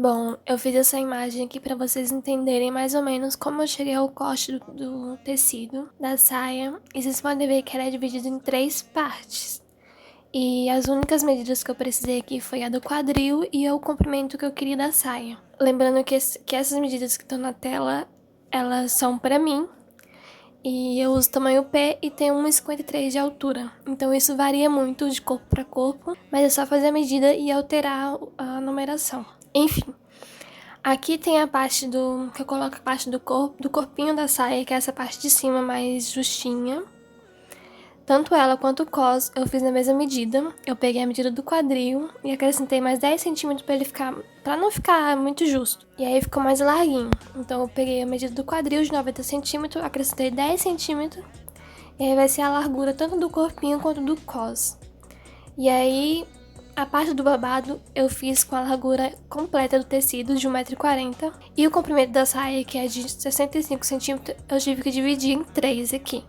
Bom, eu fiz essa imagem aqui pra vocês entenderem mais ou menos como eu cheguei ao corte do tecido da saia. E vocês podem ver que ela é dividida em 3 partes. E as únicas medidas que eu precisei aqui foi a do quadril e o comprimento que eu queria da saia. Lembrando que essas medidas que estão na tela, elas são pra mim. E eu uso tamanho P e tenho 1,53 de altura. Então isso varia muito de corpo para corpo, mas é só fazer a medida e alterar a numeração. Enfim, aqui tem a parte que eu coloco a parte do corpinho da saia, que é essa parte de cima mais justinha. Tanto ela quanto o cos eu fiz na mesma medida. Eu peguei a medida do quadril e acrescentei mais 10 centímetros para não ficar muito justo. E aí ficou mais larguinho. Então eu peguei a medida do quadril de 90 centímetros, acrescentei 10 centímetros. E aí vai ser a largura tanto do corpinho quanto do cos. E aí a parte do babado eu fiz com a largura completa do tecido de 1,40 m. E o comprimento da saia, que é de 65 centímetros, eu tive que dividir em 3 aqui.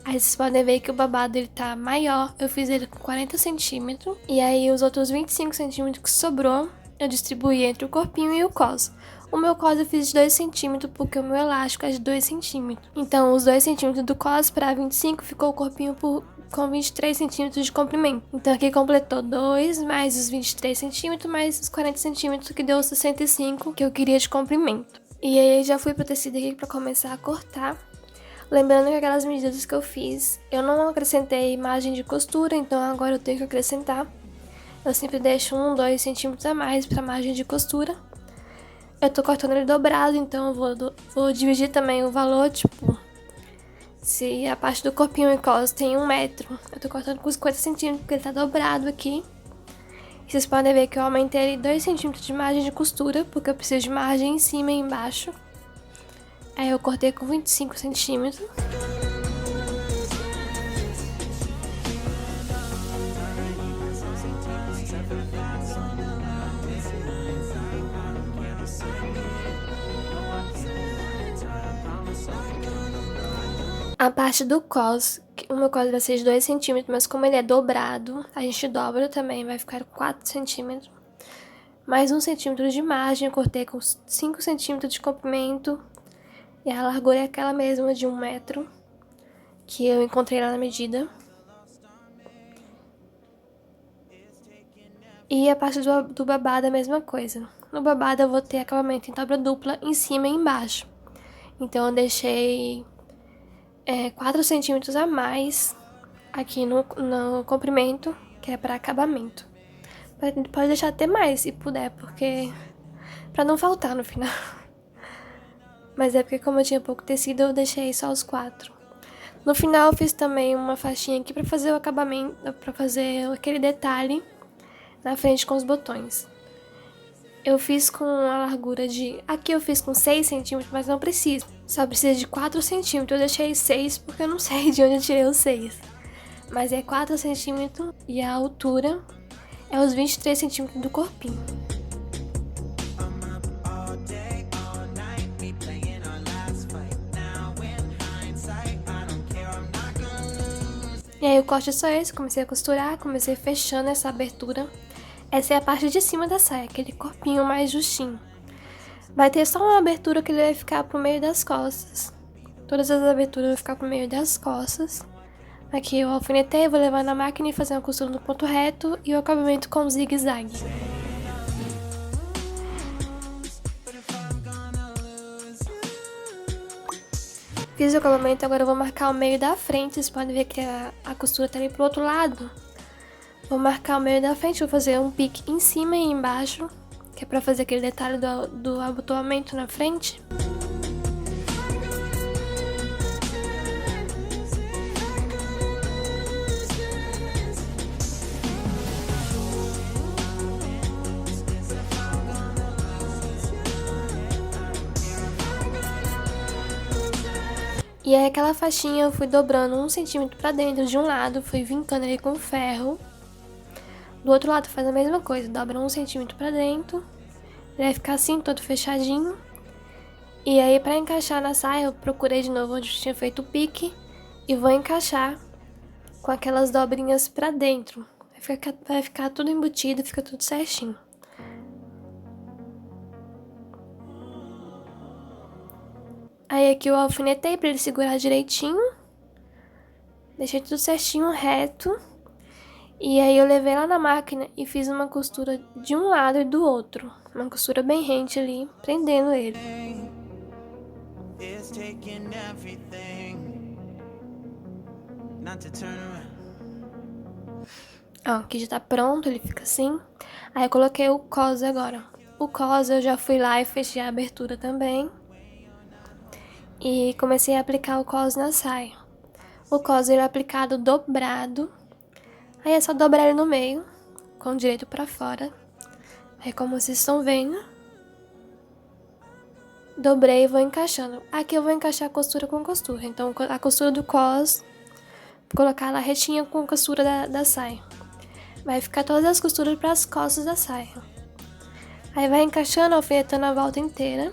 Aí vocês podem ver que o babado ele tá maior, eu fiz ele com 40 centímetros. E aí os outros 25 centímetros que sobrou, eu distribuí entre o corpinho e o cos. O meu cos eu fiz de 2 centímetros, porque o meu elástico é de 2 centímetros. Então os 2 centímetros do cos para 25 ficou o corpinho com 23 centímetros de comprimento. Então aqui completou 2 mais os 23 centímetros mais os 40 centímetros, que deu 65 que eu queria de comprimento. E aí já fui pro tecido aqui para começar a cortar. Lembrando que aquelas medidas que eu fiz, eu não acrescentei margem de costura, então agora eu tenho que acrescentar. Eu sempre deixo 2 centímetros a mais para margem de costura. Eu tô cortando ele dobrado, então eu vou dividir também o valor, tipo, se a parte do corpinho e cos tem 1 metro, eu tô cortando com 50 centímetros porque ele tá dobrado aqui. E vocês podem ver que eu aumentei 2 centímetros de margem de costura, porque eu preciso de margem em cima e embaixo. Aí eu cortei com 25 centímetros. A parte do cos, o meu cos vai ser de 2 centímetros, mas como ele é dobrado, a gente dobra também, vai ficar 4 centímetros. Mais 1 centímetro de margem, eu cortei com 5 centímetros de comprimento. E a largura é aquela mesma de 1 metro, que eu encontrei lá na medida. E a parte do babado é a mesma coisa. No babado eu vou ter acabamento em dobra dupla em cima e embaixo. Então eu deixei 4 centímetros a mais aqui no comprimento, que é para acabamento. Pode deixar até mais se puder, porque para não faltar no final. Mas é porque como eu tinha pouco tecido, eu deixei só os 4. No final eu fiz também uma faixinha aqui para fazer o acabamento, para fazer aquele detalhe na frente com os botões. Eu fiz com a largura de... Aqui eu fiz com 6 centímetros, mas não precisa. Só precisa de 4 centímetros. Eu deixei 6 porque eu não sei de onde eu tirei os 6. Mas é 4 centímetros e a altura é os 23 centímetros do corpinho. E aí o corte é só esse, comecei a costurar, comecei fechando essa abertura. Essa é a parte de cima da saia, aquele corpinho mais justinho. Vai ter só uma abertura que ele vai ficar pro meio das costas. Todas as aberturas vão ficar pro meio das costas. Aqui eu alfinetei, vou levar na máquina e fazer uma costura no ponto reto e o acabamento com zigue-zague. Fiz o acabamento, agora eu vou marcar o meio da frente. Vocês podem ver que a costura tá ali pro outro lado. Vou marcar o meio da frente, vou fazer um pique em cima e embaixo, que é pra fazer aquele detalhe do abotoamento na frente. E aí aquela faixinha eu fui dobrando 1 centímetro pra dentro de um lado, fui vincando ele com ferro. Do outro lado faz a mesma coisa, dobra 1 centímetro pra dentro. Ele vai ficar assim, todo fechadinho. E aí pra encaixar na saia, eu procurei de novo onde eu tinha feito o pique. E vou encaixar com aquelas dobrinhas pra dentro. Vai ficar tudo embutido, fica tudo certinho. Aí aqui eu alfinetei pra ele segurar direitinho. Deixei tudo certinho, reto. E aí eu levei lá na máquina e fiz uma costura de um lado e do outro. Uma costura bem rente ali, prendendo ele. Ó, aqui já tá pronto, ele fica assim. Aí eu coloquei o cos agora. O cos eu já fui lá e fechei a abertura também. E comecei a aplicar o cos na saia. O cos ele é aplicado dobrado. Aí é só dobrar ele no meio, com o direito pra fora. Aí como vocês estão vendo, dobrei e vou encaixando. Aqui eu vou encaixar costura com costura. Então a costura do cos, vou colocar ela retinha com a costura da saia. Vai ficar todas as costuras para as costas da saia. Aí vai encaixando, alfinetando a volta inteira.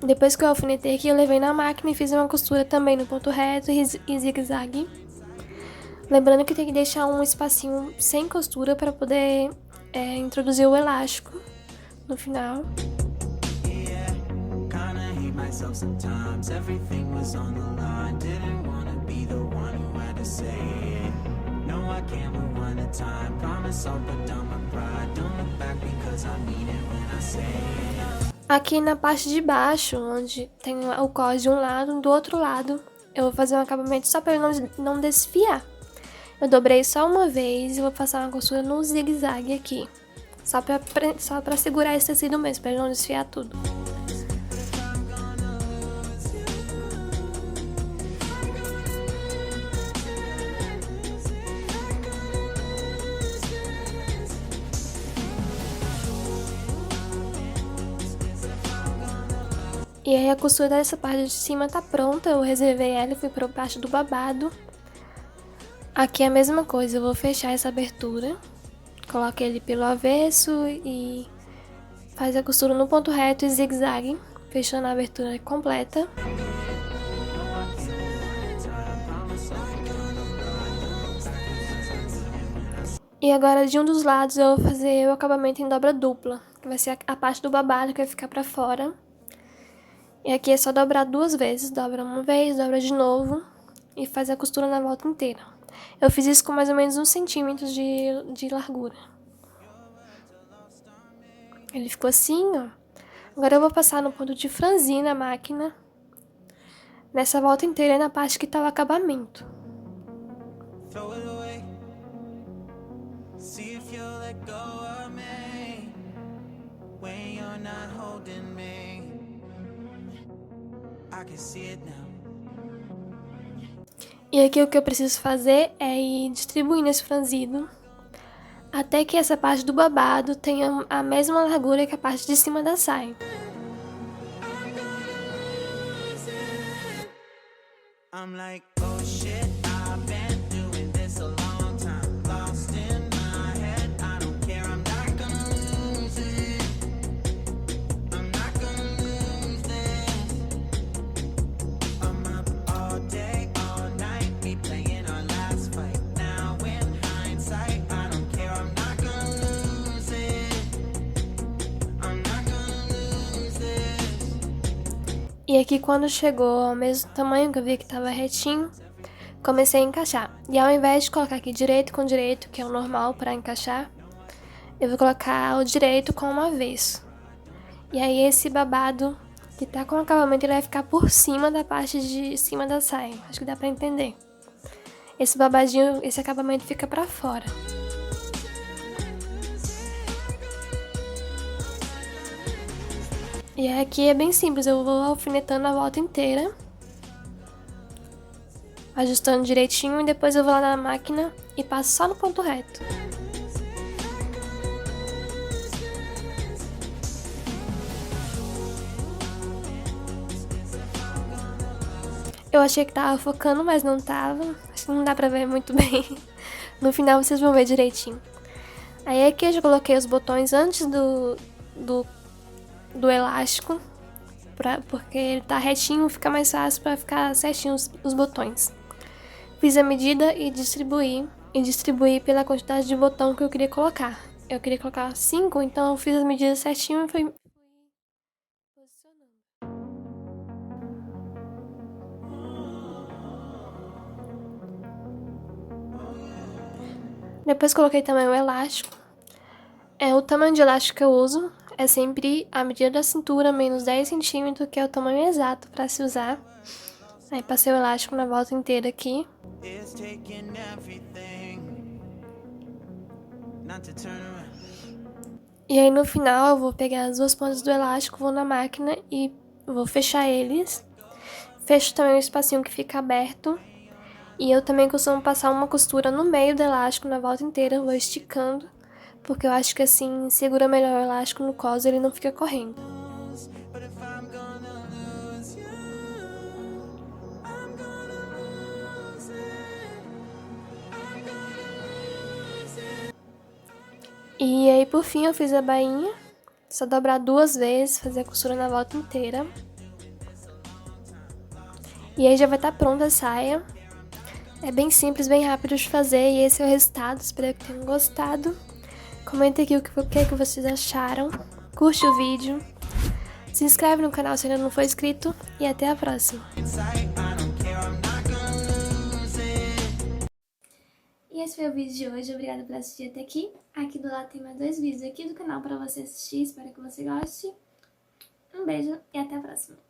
Depois que eu alfinetei aqui, eu levei na máquina e fiz uma costura também no ponto reto e zigue-zague. Lembrando que tem que deixar um espacinho sem costura para poder introduzir o elástico no final. Aqui na parte de baixo, onde tem o cos de um lado, do outro lado, eu vou fazer um acabamento só para ele não desfiar. Eu dobrei só uma vez e vou passar uma costura no zigue-zague aqui. Só pra segurar esse tecido mesmo, para ele não desfiar tudo. E aí a costura dessa parte de cima tá pronta, eu reservei ela e fui pra parte do babado. Aqui é a mesma coisa, eu vou fechar essa abertura, coloco ele pelo avesso e faz a costura no ponto reto e zigue-zague, fechando a abertura completa. E agora de um dos lados eu vou fazer o acabamento em dobra dupla, que vai ser a parte do babado que vai ficar pra fora. E aqui é só dobrar duas vezes, dobra uma vez, dobra de novo e faz a costura na volta inteira. Eu fiz isso com mais ou menos 1 centímetro de largura. Ele ficou assim, ó. Agora eu vou passar no ponto de franzir na máquina, nessa volta inteira na parte que tá o acabamento. E aqui o que eu preciso fazer é ir distribuindo esse franzido até que essa parte do babado tenha a mesma largura que a parte de cima da saia. E aqui quando chegou ao mesmo tamanho que eu vi que tava retinho, comecei a encaixar. E ao invés de colocar aqui direito com direito, que é o normal para encaixar, eu vou colocar o direito com o avesso. E aí esse babado que tá com o acabamento, ele vai ficar por cima da parte de cima da saia. Acho que dá pra entender. Esse babadinho, esse acabamento fica pra fora. E aqui é bem simples, eu vou alfinetando a volta inteira, ajustando direitinho e depois eu vou lá na máquina e passo só no ponto reto. Eu achei que tava focando, mas não tava, acho que não dá pra ver muito bem. No final vocês vão ver direitinho. Aí aqui eu já coloquei os botões antes do elástico, porque ele tá retinho, fica mais fácil pra ficar certinho os botões. Fiz a medida e distribuí pela quantidade de botão que eu queria colocar. eu queria colocar 5, então eu fiz as medidas certinho e fui posicionando. Depois coloquei também o elástico. O tamanho de elástico que eu uso é sempre a medida da cintura menos 10 centímetros, que é o tamanho exato para se usar. Aí passei o elástico na volta inteira aqui. E aí no final eu vou pegar as duas pontas do elástico, vou na máquina e vou fechar eles. Fecho também o espacinho que fica aberto. E eu também costumo passar uma costura no meio do elástico na volta inteira, vou esticando, porque eu acho que assim segura melhor o elástico no cos e ele não fica correndo. E aí por fim eu fiz a bainha, só dobrar 2 vezes, fazer a costura na volta inteira. E aí já vai estar pronta a saia. É bem simples, bem rápido de fazer e esse é o resultado, espero que tenham gostado. Comenta aqui o que vocês acharam, curte o vídeo, se inscreve no canal se ainda não for inscrito e até a próxima. E esse foi o vídeo de hoje, obrigada por assistir até aqui. Aqui do lado tem mais 2 vídeos aqui do canal para você assistir, espero que você goste. Um beijo e até a próxima.